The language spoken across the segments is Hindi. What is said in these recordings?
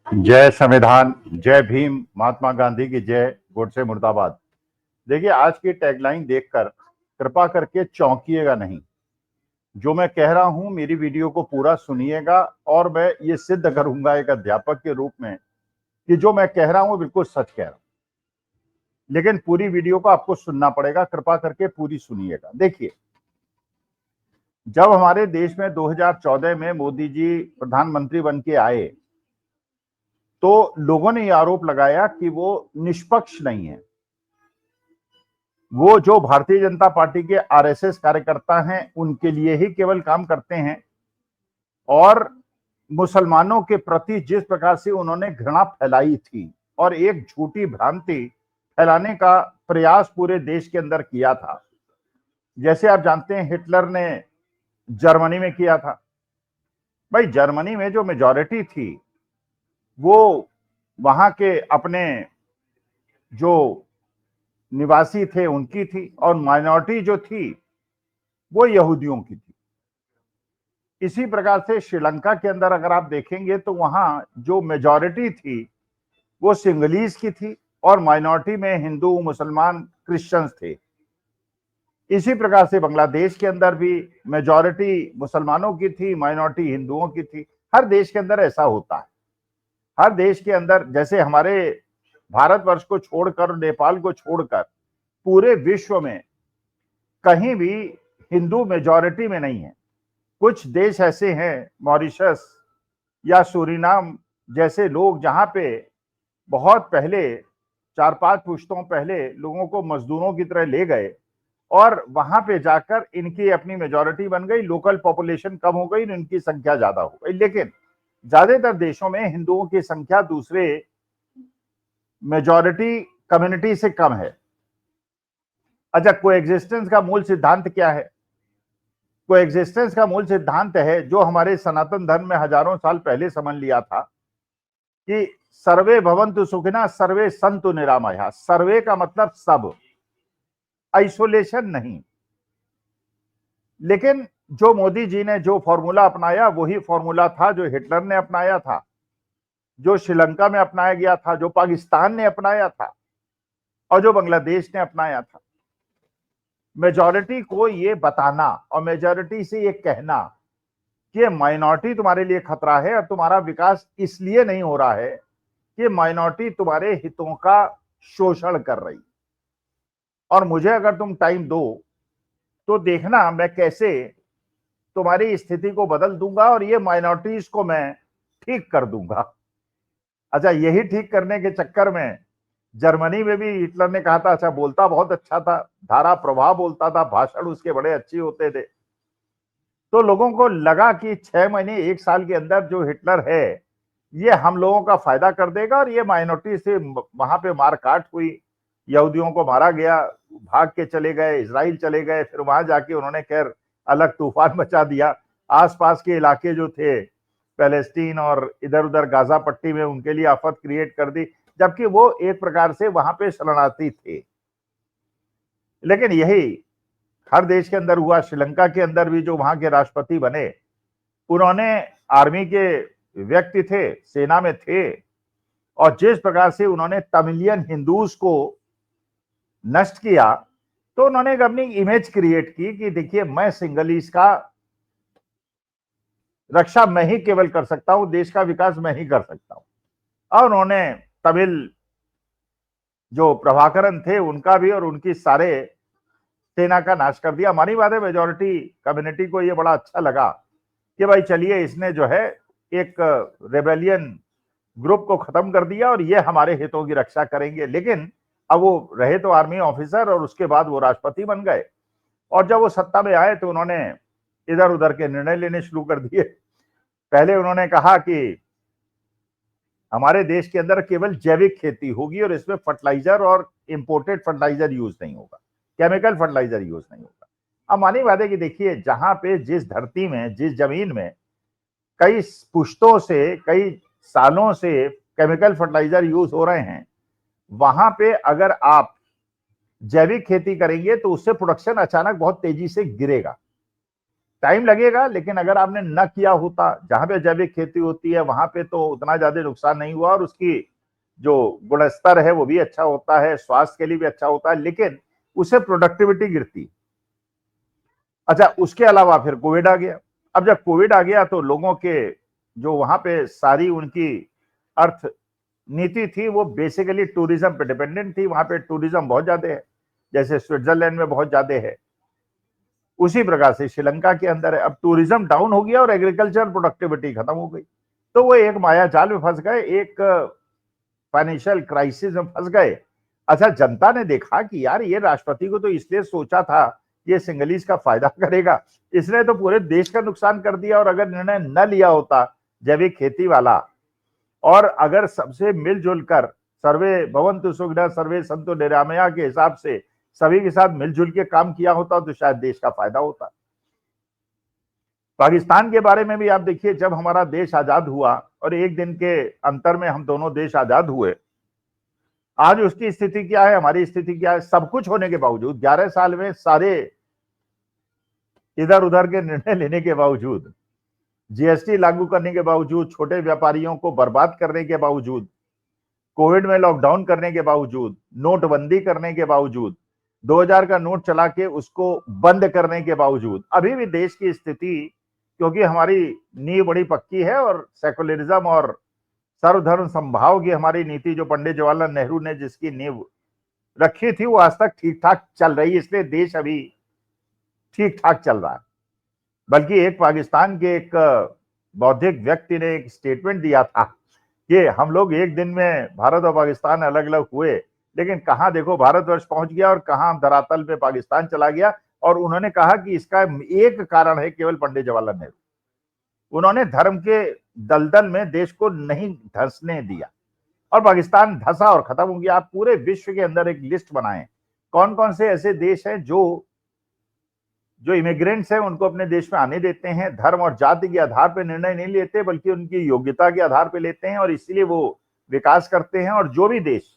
जय संविधान, जय भीम, महात्मा गांधी की जय, गोडसे मुर्दाबाद। देखिए, आज की टैगलाइन देखकर कृपा करके चौंकिएगा नहीं। जो मैं कह रहा हूं, मेरी वीडियो को पूरा सुनिएगा और मैं ये सिद्ध करूंगा एक अध्यापक के रूप में कि जो मैं कह रहा हूं बिल्कुल सच कह रहा हूं। लेकिन पूरी वीडियो को आपको सुनना पड़ेगा, कृपा करके पूरी सुनिएगा। देखिए, जब हमारे देश में 2014 में मोदी जी प्रधानमंत्री बन के आए तो लोगों ने यह आरोप लगाया कि वो निष्पक्ष नहीं है। वो जो भारतीय जनता पार्टी के आरएसएस कार्यकर्ता हैं उनके लिए ही केवल काम करते हैं और मुसलमानों के प्रति जिस प्रकार से उन्होंने घृणा फैलाई थी और एक झूठी भ्रांति फैलाने का प्रयास पूरे देश के अंदर किया था। जैसे आप जानते हैं, हिटलर ने जर्मनी में किया था। भाई, जर्मनी में जो मेजॉरिटी थी वो वहां के अपने जो निवासी थे उनकी थी और माइनॉरिटी जो थी वो यहूदियों की थी। इसी प्रकार से श्रीलंका के अंदर अगर आप देखेंगे तो वहां जो मेजॉरिटी थी वो सिंगलीज की थी और माइनॉरिटी में हिंदू, मुसलमान, क्रिश्चियंस थे। इसी प्रकार से बांग्लादेश के अंदर भी मेजॉरिटी मुसलमानों की थी, माइनॉरिटी हिंदुओं की थी। हर देश के अंदर ऐसा होता है। हर देश के अंदर, जैसे हमारे भारतवर्ष को छोड़कर, नेपाल को छोड़कर पूरे विश्व में कहीं भी हिंदू मेजॉरिटी में नहीं है। कुछ देश ऐसे हैं, मॉरिशस या सूरीनाम जैसे लोग, जहां पे बहुत पहले 4-5 पुश्तों पहले लोगों को मजदूरों की तरह ले गए और वहां पे जाकर इनकी अपनी मेजॉरिटी बन गई, लोकल पॉपुलेशन कम हो गई, इनकी संख्या ज्यादा हो गई। लेकिन ज्यादातर देशों में हिंदुओं की संख्या दूसरे मेजॉरिटी कम्युनिटी से कम है। अच्छा, कोएग्जिस्टेंस का मूल सिद्धांत क्या है? कोएग्जिस्टेंस का मूल सिद्धांत है जो हमारे सनातन धर्म में हजारों साल पहले समझ लिया था कि सर्वे भवन्तु सुखिनः सर्वे सन्तु निरामयाः। सर्वे का मतलब सब, आइसोलेशन नहीं। लेकिन जो मोदी जी ने जो फॉर्मूला अपनाया वही फॉर्मूला था जो हिटलर ने अपनाया था, जो श्रीलंका में अपनाया गया था, जो पाकिस्तान ने अपनाया था और जो बांग्लादेश ने अपनाया था। मेजॉरिटी को ये बताना और मेजॉरिटी से ये कहना कि माइनॉरिटी तुम्हारे लिए खतरा है और तुम्हारा विकास इसलिए नहीं हो रहा है कि माइनॉरिटी तुम्हारे हितों का शोषण कर रही। और मुझे अगर तुम टाइम दो तो देखना मैं कैसे तुम्हारी स्थिति को बदल दूंगा और ये माइनॉरिटीज को मैं ठीक कर दूंगा। अच्छा, यही ठीक करने के चक्कर में जर्मनी में भी हिटलर ने कहा था, अच्छा बोलता बहुत अच्छा था, धारा प्रवाह बोलता था, भाषण उसके बड़े अच्छे होते थे। तो लोगों को लगा कि 6 महीने 1 साल के अंदर जो हिटलर है ये हम लोगों का फायदा कर देगा और ये माइनॉरिटी से वहां पे मारकाट हुई, यहूदियों को मारा गया, भाग के चले गए, इजराइल चले गए, फिर वहां जाके उन्होंने खैर अलग तूफान मचा दिया। आसपास के इलाके जो थे पैलेस्टीन और इधर उधर गाजा पट्टी में, उनके लिए आफत क्रिएट कर दी, जबकि वो एक प्रकार से वहां पे शरणार्थी थे। लेकिन यही हर देश के अंदर हुआ। श्रीलंका के अंदर भी जो वहां के राष्ट्रपति बने, उन्होंने आर्मी के व्यक्ति थे, सेना में थे, और जिस प्रकार से उन्होंने तमिलियन हिंदूज को नष्ट किया तो उन्होंने एक अपनी इमेज क्रिएट की कि देखिए मैं सिंगलीज का रक्षा मैं ही केवल कर सकता हूं, देश का विकास मैं ही कर सकता हूं। और उन्होंने तमिल जो प्रभाकरन थे उनका भी और उनकी सारे सेना का नाश कर दिया। हमारी बात है, मेजोरिटी कम्युनिटी को यह बड़ा अच्छा लगा कि भाई चलिए इसने जो है एक रेबेलियन ग्रुप को खत्म कर दिया और ये हमारे हितों की रक्षा करेंगे। लेकिन अब वो रहे तो आर्मी ऑफिसर और उसके बाद वो राष्ट्रपति बन गए और जब वो सत्ता में आए तो उन्होंने इधर उधर के निर्णय लेने शुरू कर दिए। पहले उन्होंने कहा कि हमारे देश के अंदर केवल जैविक खेती होगी और इसमें फर्टिलाइजर और इंपोर्टेड फर्टिलाइजर यूज नहीं होगा, केमिकल फर्टिलाइजर यूज नहीं होगा। अब मानी बात है कि देखिए, जहां पे जिस धरती में, जिस जमीन में कई पुश्तों से, कई सालों से केमिकल फर्टिलाइजर यूज हो रहे हैं, वहां पे अगर आप जैविक खेती करेंगे तो उससे प्रोडक्शन अचानक बहुत तेजी से गिरेगा। टाइम लगेगा, लेकिन अगर आपने न किया होता, जहां पे जैविक खेती होती है वहां पे तो उतना ज्यादा नुकसान नहीं हुआ और उसकी जो गुणस्तर है वो भी अच्छा होता है, स्वास्थ्य के लिए भी अच्छा होता है, लेकिन उससे प्रोडक्टिविटी गिरती। अच्छा, उसके अलावा फिर कोविड आ गया। अब जब कोविड आ गया तो लोगों के जो वहां पे सारी उनकी अर्थ नीति थी वो बेसिकली टूरिज्म पे डिपेंडेंट थी। वहां पे टूरिज्म बहुत ज्यादा है, जैसे स्विट्जरलैंड में बहुत ज्यादा है, उसी प्रकार से श्रीलंका के अंदर है। अब टूरिज्म डाउन हो गया और एग्रीकल्चर प्रोडक्टिविटी खत्म हो गई, तो वो एक माया जाल में फंस गए, एक फाइनेंशियल क्राइसिस में फंस गए। अच्छा, जनता ने देखा कि यार ये राष्ट्रपति को तो इसलिए सोचा था ये सिंगलीज का फायदा करेगा, इसने तो पूरे देश का नुकसान कर दिया। और अगर निर्णय न लिया होता जैविक खेती वाला, और अगर सबसे मिलजुल कर सर्वे भवन्तु सुखिनः सर्वे सन्तु निरामया के हिसाब से सभी के साथ मिलजुल के काम किया होता तो शायद देश का फायदा होता। पाकिस्तान के बारे में भी आप देखिए, जब हमारा देश आजाद हुआ और एक दिन के अंतर में हम दोनों देश आजाद हुए, आज उसकी स्थिति क्या है, हमारी स्थिति क्या है। सब कुछ होने के बावजूद 11 साल में सारे इधर उधर के निर्णय लेने के बावजूद, जीएसटी लागू करने के बावजूद, छोटे व्यापारियों को बर्बाद करने के बावजूद, कोविड में लॉकडाउन करने के बावजूद, नोटबंदी करने के बावजूद, 2000 का नोट चला के उसको बंद करने के बावजूद, अभी भी देश की स्थिति, क्योंकि हमारी नींव बड़ी पक्की है और सेकुलरिज्म और सर्वधर्म संभाव की हमारी नीति जो पंडित जवाहरलाल नेहरू ने जिसकी नींव रखी थी वो आज तक ठीक ठाक चल रही है, इसलिए देश अभी ठीक ठाक चल रहा है। बल्कि एक पाकिस्तान के एक बौद्धिक व्यक्ति ने एक स्टेटमेंट दिया था कि हम लोग एक दिन में भारत और पाकिस्तान अलग अलग हुए, लेकिन कहां देखो भारतवर्ष पहुंच गया और कहां धरातल पे पाकिस्तान चला गया। और उन्होंने कहा कि इसका एक कारण है केवल पंडित जवाहरलाल नेहरू, उन्होंने धर्म के दलदल में देश को नहीं धंसने दिया और पाकिस्तान धंसा और खत्म हो गया। आप पूरे विश्व के अंदर एक लिस्ट बनाएं, कौन कौन से ऐसे देश हैं जो इमिग्रेंट्स हैं उनको अपने देश में आने देते हैं, धर्म और जाति के आधार पर निर्णय नहीं लेते बल्कि उनकी योग्यता के आधार पर लेते हैं और इसीलिए वो विकास करते हैं। और जो भी देश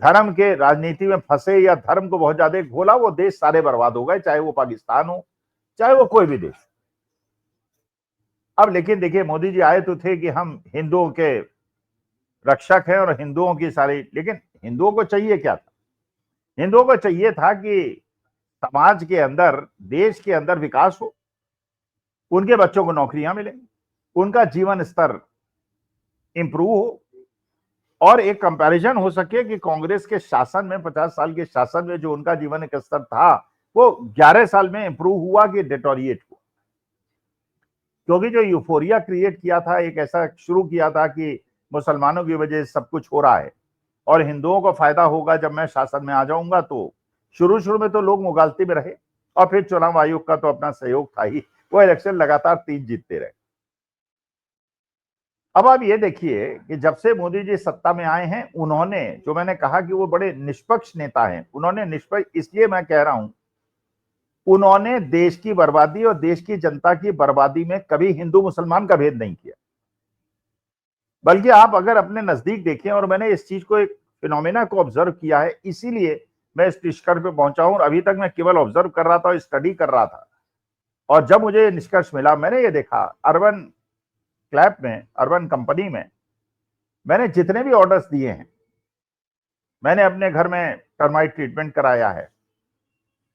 धर्म के राजनीति में फंसे या धर्म को बहुत ज्यादा घोला, वो देश सारे बर्बाद हो गए, चाहे वो पाकिस्तान हो चाहे वो कोई भी देश। अब लेकिन देखिए, मोदी जी आए तो थे कि हम हिंदुओं के रक्षक हैं और हिंदुओं की सारी, लेकिन हिंदुओं को चाहिए क्या था? हिंदुओं को चाहिए था कि समाज के अंदर, देश के अंदर विकास हो, उनके बच्चों को नौकरियां मिलें, उनका जीवन स्तर इंप्रूव हो और एक कंपैरिजन हो सके कि कांग्रेस के शासन में, 50 साल के शासन में जो उनका जीवन का स्तर था वो 11 साल में इंप्रूव हुआ कि डिटोरिएट हुआ। क्योंकि जो यूफोरिया क्रिएट किया था, एक ऐसा शुरू किया था कि मुसलमानों की वजह से सब कुछ हो रहा है और हिंदुओं को फायदा होगा जब मैं शासन में आ जाऊंगा, तो शुरू में तो लोग मुगालती में रहे और फिर चुनाव आयोग का तो अपना सहयोग था ही, वो इलेक्शन लगातार 3 जीतते रहे। अब आप ये देखिए कि जब से मोदी जी सत्ता में आए हैं, उन्होंने, जो मैंने कहा कि वो बड़े निष्पक्ष नेता हैं, उन्होंने निष्पक्ष, इसलिए मैं कह रहा हूं, उन्होंने देश की बर्बादी और देश की जनता की बर्बादी में कभी हिंदू मुसलमान का भेद नहीं किया। बल्कि आप अगर अपने नजदीक देखें, और मैंने इस चीज को, एक फिनोमेना को ऑब्जर्व किया है, इसीलिए मैं इस निष्कर्ष पे पहुंचा हूं। अभी तक मैं केवल ऑब्जर्व कर रहा था, स्टडी कर रहा था, और जब मुझे निष्कर्ष मिला, मैंने ये देखा अर्बन क्लैप में, अर्बन कंपनी में मैंने जितने भी ऑर्डर्स दिए हैं, मैंने अपने घर में टर्माइट ट्रीटमेंट कराया है,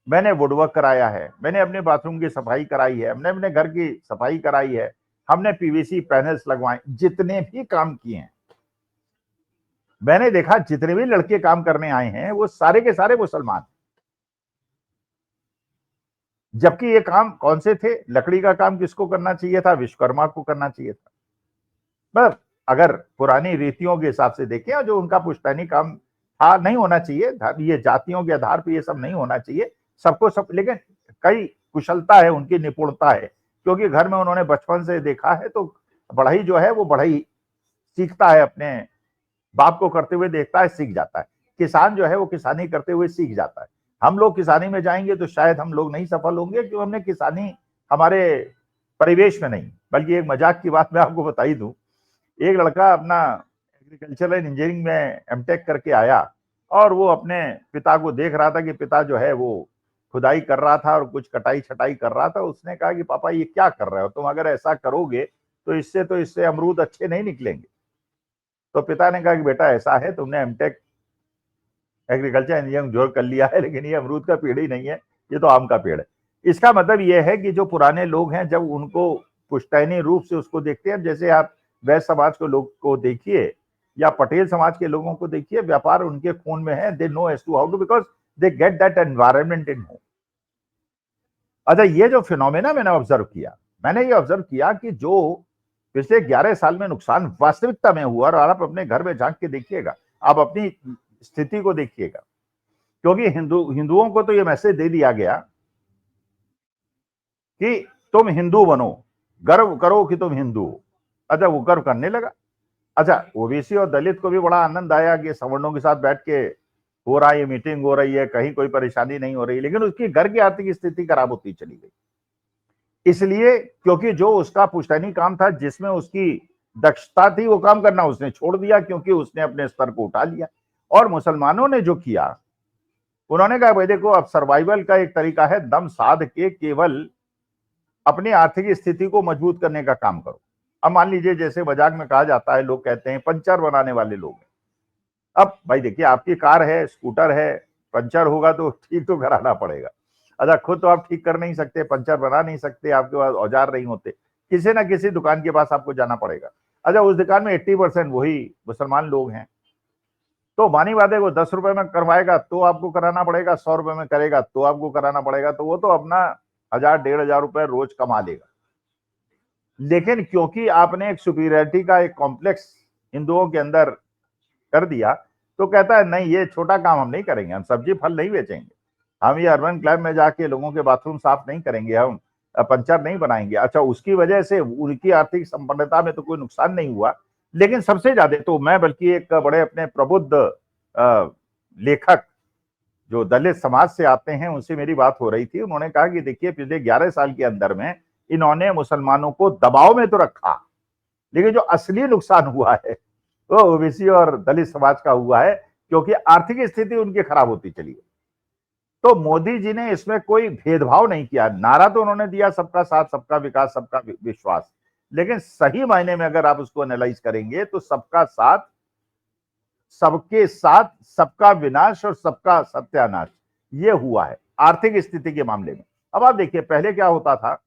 मैंने वुडवर्क कराया है, मैंने अपने बाथरूम की सफाई कराई है, हमने अपने घर की सफाई कराई है, हमने पीवीसी पैनल्स लगवाए, जितने भी काम किए हैं, मैंने देखा जितने भी लड़के काम करने आए हैं वो सारे के सारे मुसलमान। जबकि ये काम कौन से थे? लकड़ी का काम किसको करना चाहिए था? विश्वकर्मा को करना चाहिए था। पर अगर पुरानी रीतियों के हिसाब से देखें, जो उनका पुश्तैनी काम था, नहीं होना चाहिए, ये जातियों के आधार पर ये सब नहीं होना चाहिए, सबको सब, लेकिन कई कुशलता है, उनकी निपुणता है, क्योंकि घर में उन्होंने बचपन से देखा है, तो बढ़ई जो है वो बढ़ई सीखता है, अपने बाप को करते हुए देखता है, सीख जाता है। किसान जो है वो किसानी करते हुए सीख जाता है। हम लोग किसानी में जाएंगे तो शायद हम लोग नहीं सफल होंगे, क्योंकि हमने किसानी हमारे परिवेश में नहीं। बल्कि एक मजाक की बात मैं आपको बता ही दूं, एक लड़का अपना एग्रीकल्चरल इंजीनियरिंग में एमटेक करके आया और वो अपने पिता को देख रहा था कि पिता जो है वो खुदाई कर रहा था और कुछ कटाई छटाई कर रहा था। उसने कहा कि पापा ये क्या कर रहे हो तुम, अगर ऐसा करोगे तो इससे अमरूद अच्छे नहीं निकलेंगे। तो पिता ने कहा कि बेटा ऐसा है, तुमने एमटेक एग्रीकल्चर इंजीनियरिंग जो कर लिया है, लेकिन ये अमरूद का पेड़ ही नहीं है, ये तो आम का पेड़ है। इसका मतलब ये है कि जो पुराने लोग हैं, जब उनको पुश्तैनी रूप से उसको देखते हैं, जैसे आप वैश्य समाज को लोग को देखिए या पटेल समाज के लोगों को देखिए, व्यापार उनके खून में है। They know as to how to, because they get that environment in home. अच्छा, ये जो फिनोमेना मैंने ये ऑब्जर्व किया कि जो पिछले 11 साल में नुकसान वास्तविकता में हुआ, और आप अपने घर में झांक के देखिएगा, आप अपनी स्थिति को देखिएगा, क्योंकि हिंदुओं को तो ये मैसेज दे दिया गया कि तुम हिंदू बनो, गर्व करो कि तुम हिंदू हो। अच्छा, वो गर्व करने लगा। अच्छा, ओबीसी और दलित को भी बड़ा आनंद आया कि सवर्णों के साथ बैठ के हो रहा है, ये मीटिंग हो रही है, कहीं कोई परेशानी नहीं हो रही, लेकिन उसकी घर की आर्थिक स्थिति खराब होती चली गई। इसलिए क्योंकि जो उसका पुश्तैनी काम था, जिसमें उसकी दक्षता थी, वो काम करना उसने छोड़ दिया, क्योंकि उसने अपने स्तर को उठा लिया। और मुसलमानों ने जो किया, उन्होंने कहा भाई देखो, अब सर्वाइवल का एक तरीका है, दम साध के केवल अपनी आर्थिक स्थिति को मजबूत करने का काम करो। अब मान लीजिए, जैसे मजाक में कहा जाता है, लोग कहते हैं पंचर बनाने वाले लोग हैं। अब भाई देखिए, आपकी कार है, स्कूटर है, पंचर होगा तो ठीक तो कराना पड़ेगा। अच्छा, खुद तो आप ठीक कर नहीं सकते, पंचर बना नहीं सकते, आपके पास औजार नहीं होते, किसी ना किसी दुकान के पास आपको जाना पड़ेगा। अच्छा, उस दुकान में 80% वही मुसलमान लोग हैं, तो मानी बात है, वो 10 रुपए में करवाएगा तो आपको कराना पड़ेगा, 100 रुपए में करेगा तो आपको कराना पड़ेगा, तो वो तो अपना 1000 1500 रुपए रोज कमा लेगा। लेकिन क्योंकि आपने एक सुपीरियरिटी का एक कॉम्प्लेक्स हिंदुओं के अंदर कर दिया, तो कहता है नहीं, ये छोटा काम हम नहीं करेंगे, हम सब्जी फल नहीं बेचेंगे, हम ये अर्बन क्लब में जाके लोगों के बाथरूम साफ नहीं करेंगे, हम पंचर नहीं बनाएंगे। अच्छा, उसकी वजह से उनकी आर्थिक संपन्नता में तो कोई नुकसान नहीं हुआ, लेकिन सबसे ज्यादा तो मैं, बल्कि एक बड़े अपने प्रबुद्ध लेखक जो दलित समाज से आते हैं, उनसे मेरी बात हो रही थी। उन्होंने कहा कि देखिए, पिछले 11 साल के अंदर में इन्होंने मुसलमानों को दबाव में तो रखा, लेकिन जो असली नुकसान हुआ है वो ओबीसी और दलित समाज का हुआ है, क्योंकि आर्थिक स्थिति उनकी खराब होती चली गई। तो मोदी जी ने इसमें कोई भेदभाव नहीं किया। नारा तो उन्होंने दिया सबका साथ, सबका विकास, सबका विश्वास, लेकिन सही मायने में अगर आप उसको एनालाइज करेंगे तो सबका साथ, सबके साथ, सबका विनाश और सबका सत्यानाश, ये हुआ है आर्थिक स्थिति के मामले में। अब आप देखिए, पहले क्या होता था,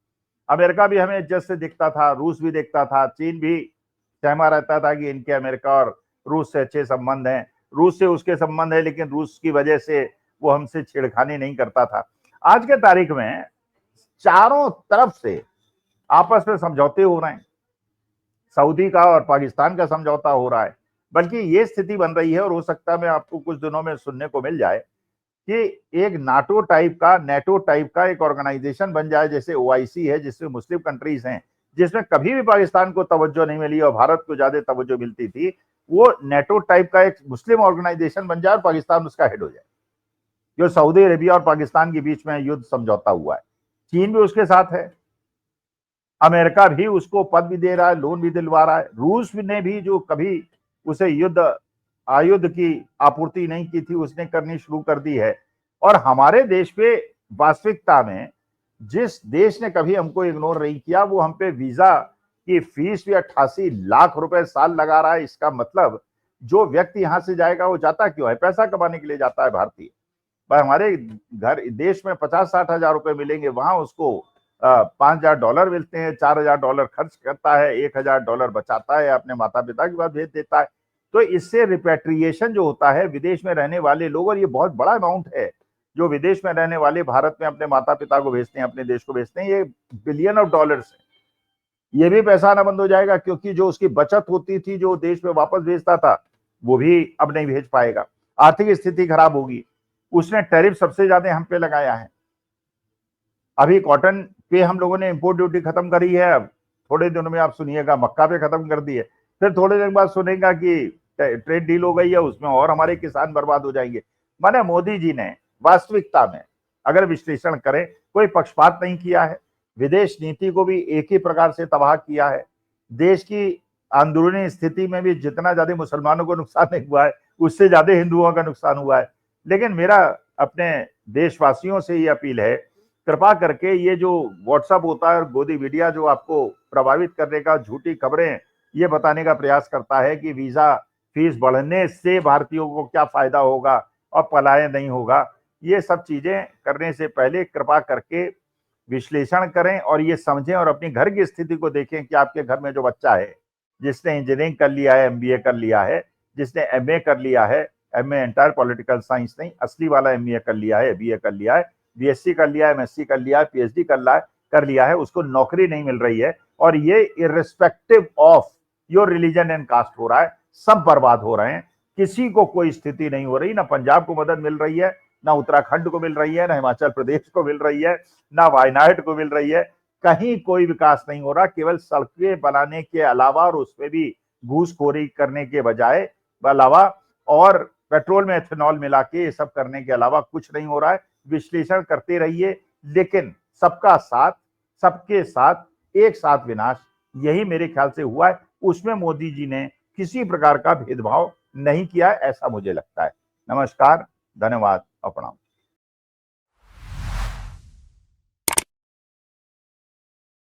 अमेरिका भी हमें इज्जत से दिखता था, रूस भी देखता था, चीन भी सहमा रहता था कि इनके अमेरिका और रूस से अच्छे संबंध हैं, रूस से उसके संबंध है, लेकिन रूस की वजह से वो हमसे छेड़खानी नहीं करता था। आज के तारीख में चारों तरफ से आपस में समझौते हो रहे हैं, सऊदी का और पाकिस्तान का समझौता हो रहा है, बल्कि ये स्थिति बन रही है, और हो सकता है मैं आपको कुछ दिनों में सुनने को मिल जाए कि एक नेटो टाइप का एक ऑर्गेनाइजेशन बन जाए, जैसे ओआईसी है, जिसमें मुस्लिम कंट्रीज हैं, जिसमें कभी भी पाकिस्तान को तवज्जो नहीं मिली और भारत को ज्यादा तवज्जो मिलती थी। वो नेटो टाइप का एक मुस्लिम ऑर्गेनाइजेशन बन जाए और पाकिस्तान उसका हेड हो जाए, जो सऊदी अरेबिया और पाकिस्तान के बीच में युद्ध समझौता हुआ है। चीन भी उसके साथ है, अमेरिका भी उसको पद भी दे रहा है, लोन भी दिलवा रहा है, रूस ने भी जो कभी उसे आयुध की आपूर्ति नहीं की थी, उसने करनी शुरू कर दी है। और हमारे देश पे वास्तविकता में जिस देश ने कभी हमको इग्नोर नहीं किया, वो हम पे वीजा की फीस भी 88 लाख रुपए साल लगा रहा है। इसका मतलब जो व्यक्ति यहां से जाएगा वो जाता क्यों है? पैसा कमाने के लिए जाता है भारतीय। पर हमारे घर देश में 50-60 हजार रुपए मिलेंगे, वहां उसको $5,000 मिलते हैं, $4,000 खर्च करता है, $1,000 बचाता है, अपने माता पिता के पास भेज देता है। तो इससे रिपेट्रिएशन जो होता है विदेश में रहने वाले लोग, और ये बहुत बड़ा अमाउंट है जो विदेश में रहने वाले भारत में अपने माता पिता को भेजते हैं, अपने देश को भेजते हैं, ये बिलियन ऑफ डॉलर्स है। ये भी पैसा आना बंद हो जाएगा, क्योंकि जो उसकी बचत होती थी, जो देश में वापस भेजता था, वो भी अब नहीं भेज पाएगा, आर्थिक स्थिति खराब होगी। उसने टैरिफ सबसे ज्यादा हम पे लगाया है। अभी कॉटन पे हम लोगों ने इंपोर्ट ड्यूटी खत्म करी है, अब थोड़े दिनों में आप सुनिएगा मक्का पे खत्म कर दी है, फिर थोड़े दिन बाद सुनेगा कि ट्रेड डील हो गई है, उसमें और हमारे किसान बर्बाद हो जाएंगे। माने मोदी जी ने वास्तविकता में अगर विश्लेषण करें, कोई पक्षपात नहीं किया है, विदेश नीति को भी एक ही प्रकार से तबाह किया है। देश की अंदरूनी स्थिति में भी जितना ज्यादा मुसलमानों को नुकसान नहीं हुआ है, उससे ज्यादा हिंदुओं का नुकसान हुआ है। लेकिन मेरा अपने देशवासियों से ये अपील है, कृपा करके ये जो व्हाट्सएप होता है और गोदी मीडिया जो आपको प्रभावित करने का, झूठी खबरें ये बताने का प्रयास करता है कि वीजा फीस बढ़ने से भारतीयों को क्या फायदा होगा और पलायन नहीं होगा, ये सब चीजें करने से पहले कृपा करके विश्लेषण करें और ये समझें और अपनी घर की स्थिति को देखें कि आपके घर में जो बच्चा है जिसने इंजीनियरिंग कर लिया है, एमबीए कर लिया है, जिसने एमए कर लिया है, एमए एंटायर पॉलिटिकल साइंस नहीं, असली वाला एमए कर लिया है, बीए कर लिया है, बीएससी कर लिया है, एमएससी कर लिया है, पीएचडी कर लिया है, उसको नौकरी नहीं मिल रही है और ये irrespective of your religion and caste हो रहा है, सब बर्बाद हो रहे हैं, किसी को कोई स्थिति नहीं हो रही, ना पंजाब को मदद मिल रही है, ना उत्तराखंड को मिल रही है, ना हिमाचल प्रदेश को मिल रही है, ना वायनाड को मिल रही है, कहीं कोई विकास नहीं हो रहा, केवल सड़कें बनाने के अलावा और उसमें भी घूसखोरी करने के बजाय अलावा और पेट्रोल में एथेनॉल मिला के ये सब करने के अलावा कुछ नहीं हो रहा है। विश्लेषण करते रहिए, लेकिन सबका साथ, सबके साथ, एक साथ विनाश, यही मेरे ख्याल से हुआ है। उसमें मोदी जी ने किसी प्रकार का भेदभाव नहीं किया, ऐसा मुझे लगता है। नमस्कार, धन्यवाद और प्रणाम।